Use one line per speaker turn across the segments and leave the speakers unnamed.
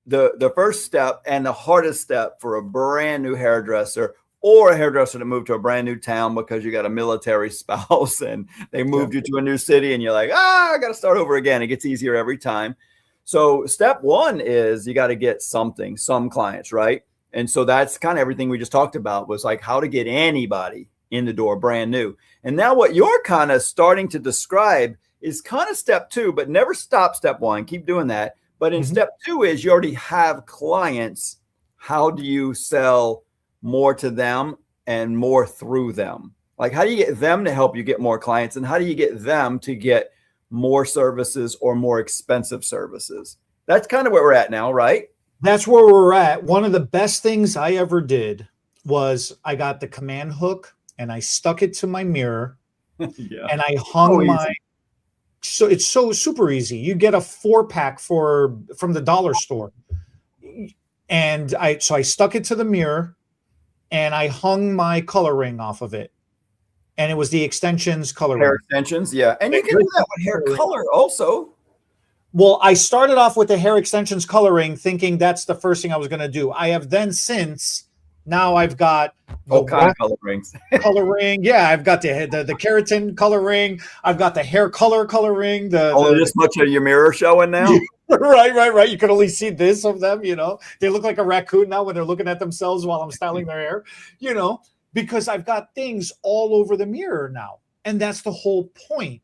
the first step and the hardest step for a brand new hairdresser or a hairdresser to move to a brand new town because you got a military spouse and they moved you to a new city and you're like, I got to start over again. It gets easier every time. So step one is you got to get some clients, right? And so that's kind of everything we just talked about was like how to get anybody in the door brand new. And now what you're kind of starting to describe is kind of step two, but never stop step one. Keep doing that. But in step two is you already have clients. How do you sell more to them and more through them? Like, how do you get them to help you get more clients? And how do you get them to get more services or more expensive services? That's kind of where we're at now, right?
That's where we're at. One of the best things I ever did was I got the command hook and I stuck it to my mirror and I hung so it's so super easy. You get a 4-pack from the dollar store. And I stuck it to the mirror and I hung my color ring off of it. And it was the extensions color
hair
ring.
Extensions, yeah. And you can do that with hair color also.
Well, I started off with the hair extensions coloring, thinking that's the first thing I was going to do. I have then now I've got
all kind of color rings.
Coloring, yeah. I've got the keratin coloring. I've got the hair coloring.
Only this much of your mirror showing now.
Right. You can only see this of them. They look like a raccoon now when they're looking at themselves while I'm styling their hair. Because I've got things all over the mirror now, and that's the whole point.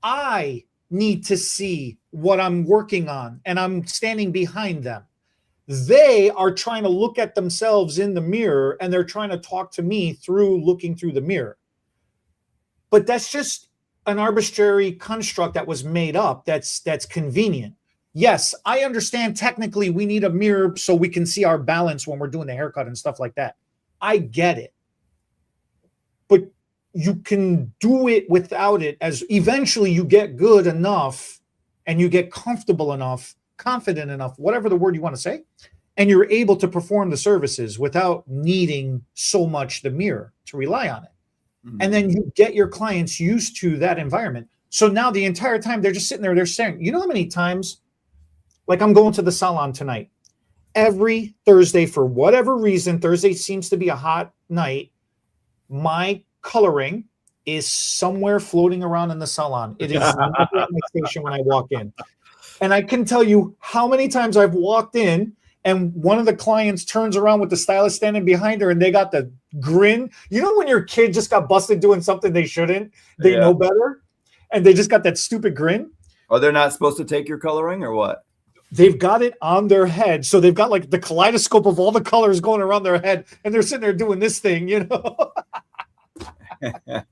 I need to see what I'm working on, and I'm standing behind them. They are trying to look at themselves in the mirror, and they're trying to talk to me through looking through the mirror. But that's just an arbitrary construct that was made up that's convenient. Yes, I understand technically we need a mirror so we can see our balance when we're doing the haircut and stuff like that. I get it. But you can do it without it, as eventually you get good enough and you get comfortable enough, confident enough, whatever the word you want to say, and you're able to perform the services without needing so much the mirror to rely on it. Mm-hmm. And then you get your clients used to that environment. So now the entire time they're just sitting there, they're staring. You know how many times, like I'm going to the salon tonight, every Thursday, for whatever reason, Thursday seems to be a hot night, my coloring is somewhere floating around in the salon. It is never at my station when I walk in. And I can tell you how many times I've walked in and one of the clients turns around with the stylist standing behind her and they got the grin. You know when your kid just got busted doing something they shouldn't? They know better. And they just got that stupid grin.
Are they not supposed to take your coloring or what?
They've got it on their head. So they've got like the kaleidoscope of all the colors going around their head. And they're sitting there doing this thing, And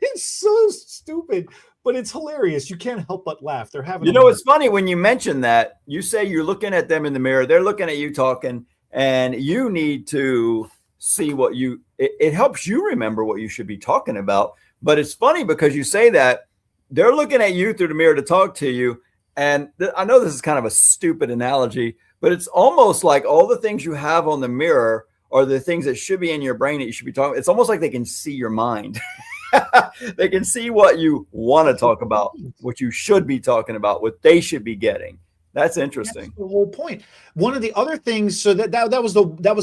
it's so stupid, but it's hilarious. You can't help but laugh. They're having,
it's funny when you mention that. You say you're looking at them in the mirror, they're looking at you talking, and you need to see what it helps you remember what you should be talking about. But it's funny because you say that they're looking at you through the mirror to talk to you. And I know this is kind of a stupid analogy, but it's almost like all the things you have on the mirror are the things that should be in your brain that you should be talking. It's almost like they can see your mind. They can see what you want to talk about, what you should be talking about, what they should be getting. That's interesting.
That's the whole point. One of the other things, so that was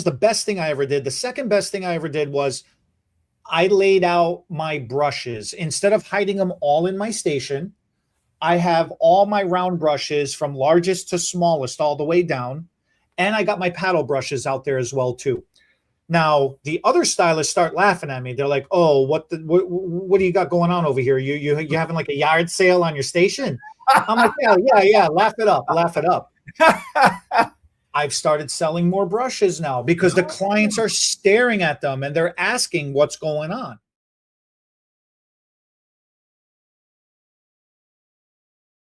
the best thing I ever did. The second best thing I ever did was I laid out my brushes. Instead of hiding them all in my station, I have all my round brushes from largest to smallest all the way down. And I got my paddle brushes out there as well too. Now, the other stylists start laughing at me. They're like, "Oh, what do you got going on over here? You having like a yard sale on your station?" I'm like, yeah, laugh it up. I've started selling more brushes now because the clients are staring at them and they're asking what's going on.